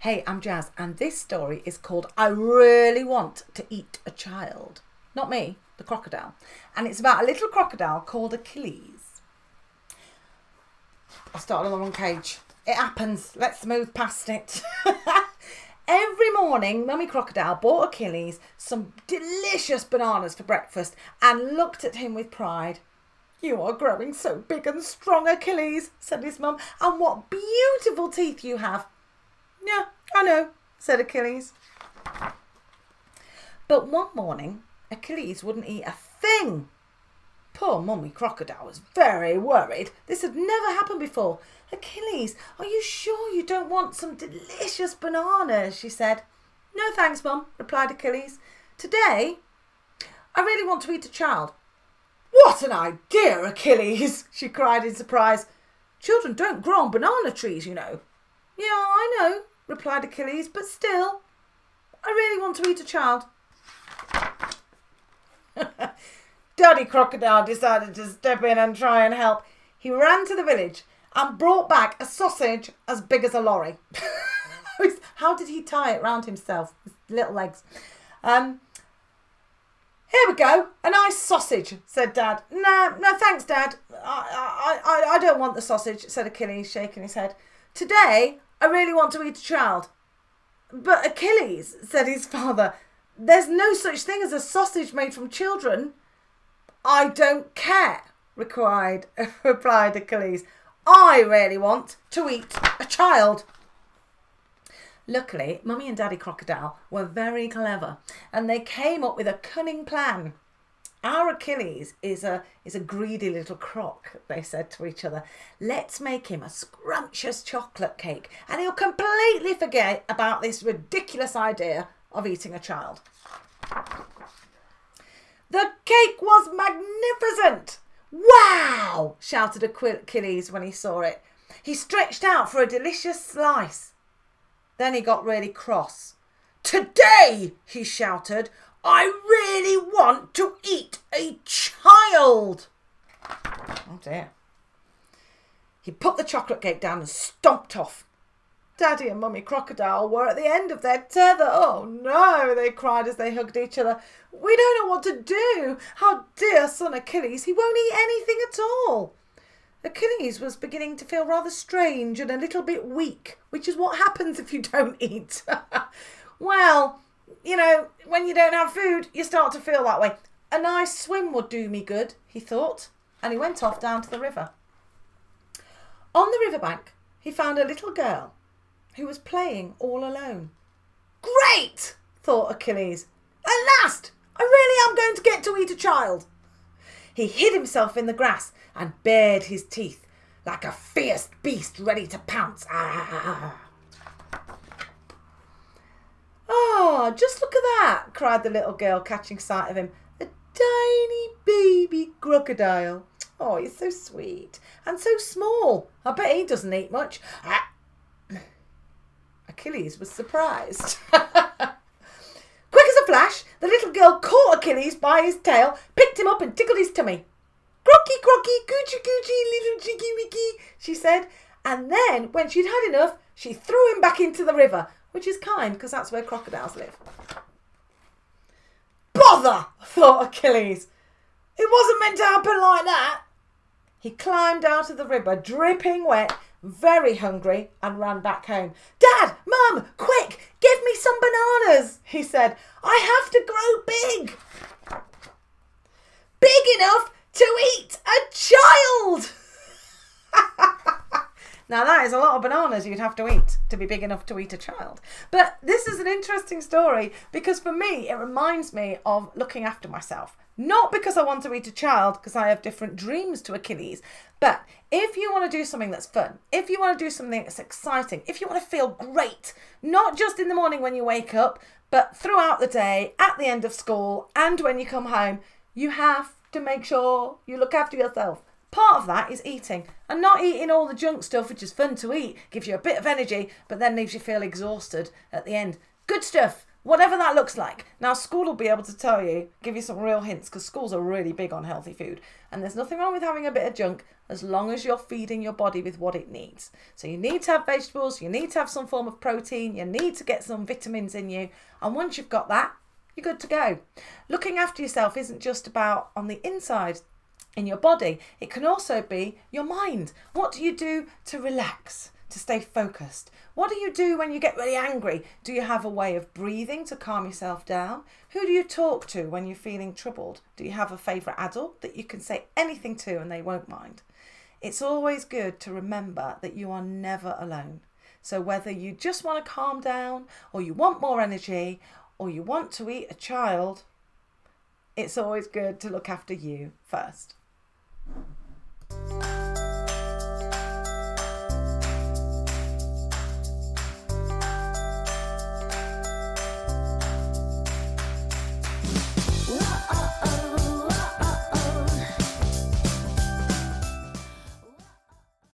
Hey, I'm Jazz, and this story is called I Really Want to Eat a Child. Not me, the crocodile. And it's about a little crocodile called Achilles. I started on the wrong page. It happens. Let's move past it. Every morning, Mummy Crocodile bought Achilles some delicious bananas for breakfast and looked at him with pride. "You are growing so big and strong, Achilles," said his mum, "and what beautiful teeth you have." "Yeah, I know," said Achilles. But one morning, Achilles wouldn't eat a thing. Poor Mummy Crocodile was very worried. This had never happened before. "Achilles, are you sure you don't want some delicious bananas?" she said. "No thanks, Mum," replied Achilles. "Today, I really want to eat a child." "What an idea, Achilles!" she cried in surprise. "Children don't grow on banana trees, you know." "Yeah, I know," replied Achilles, "but still, I really want to eat a child." Daddy Crocodile decided to step in and try and help. He ran to the village and brought back a sausage as big as a lorry. How did he tie it round himself? His little legs. "Here we go, a nice sausage," said Dad. No, thanks, Dad. I don't want the sausage," said Achilles, shaking his head. "Today, I really want to eat a child." "But Achilles," said his father, "there's no such thing as a sausage made from children." "I don't care," replied Achilles. "I really want to eat a child." Luckily, Mummy and Daddy Crocodile were very clever and they came up with a cunning plan. "Our Achilles is a greedy little croc," they said to each other. "Let's make him a scrumptious chocolate cake and he'll completely forget about this ridiculous idea of eating a child." The cake was magnificent. "Wow!" shouted Achilles when he saw it. He stretched out for a delicious slice. Then he got really cross. "Today," he shouted, "I really want to eat a child." Oh dear. He put the chocolate cake down and stomped off. Daddy and Mummy Crocodile were at the end of their tether. "Oh no," they cried as they hugged each other. "We don't know what to do. Our dear son Achilles, he won't eat anything at all." Achilles was beginning to feel rather strange and a little bit weak, which is what happens if you don't eat. Well, you know, when you don't have food, you start to feel that way. A nice swim would do me good, he thought, and he went off down to the river. On the riverbank, he found a little girl who was playing all alone. "Great!" thought Achilles. "At last! I really am going to get to eat a child." He hid himself in the grass and bared his teeth like a fierce beast ready to pounce. "Oh, just look at that!" cried the little girl, catching sight of him. "A tiny baby crocodile. Oh, he's so sweet and so small. I bet he doesn't eat much." Achilles was surprised. Quick as a flash, the little girl caught Achilles by his tail, picked him up and tickled his tummy. "Crocky, crocky, coochie, coochie, little cheeky wicky," she said. And then, when she'd had enough, she threw him back into the river, which is kind because that's where crocodiles live. "Bother," thought Achilles. "It wasn't meant to happen like that." He climbed out of the river, dripping wet, very hungry, and ran back home. "Dad, Mum, quick, give me some bananas," he said. "I have to grow big. Big enough to eat a child." Now that is a lot of bananas you'd have to eat to be big enough to eat a child. But this is an interesting story because for me, it reminds me of looking after myself. Not because I want to eat a child, because I have different dreams to Achilles. But if you want to do something that's fun, if you want to do something that's exciting, if you want to feel great, not just in the morning when you wake up, but throughout the day, at the end of school, and when you come home, you have to make sure you look after yourself. Part of that is eating, and not eating all the junk stuff, which is fun to eat, gives you a bit of energy, but then leaves you feel exhausted at the end. Good stuff Whatever that looks like. Now, school will be able to tell you, give you some real hints, because schools are really big on healthy food. And there's nothing wrong with having a bit of junk as long as you're feeding your body with what it needs. So you need to have vegetables, you need to have some form of protein, you need to get some vitamins in you. And once you've got that, you're good to go. Looking after yourself isn't just about on the inside in your body. It can also be your mind. What do you do to relax, to stay focused? What do you do when you get really angry? Do you have a way of breathing to calm yourself down? Who do you talk to when you're feeling troubled? Do you have a favourite adult that you can say anything to and they won't mind? It's always good to remember that you are never alone. So whether you just want to calm down, or you want more energy, or you want to eat a child, it's always good to look after you first.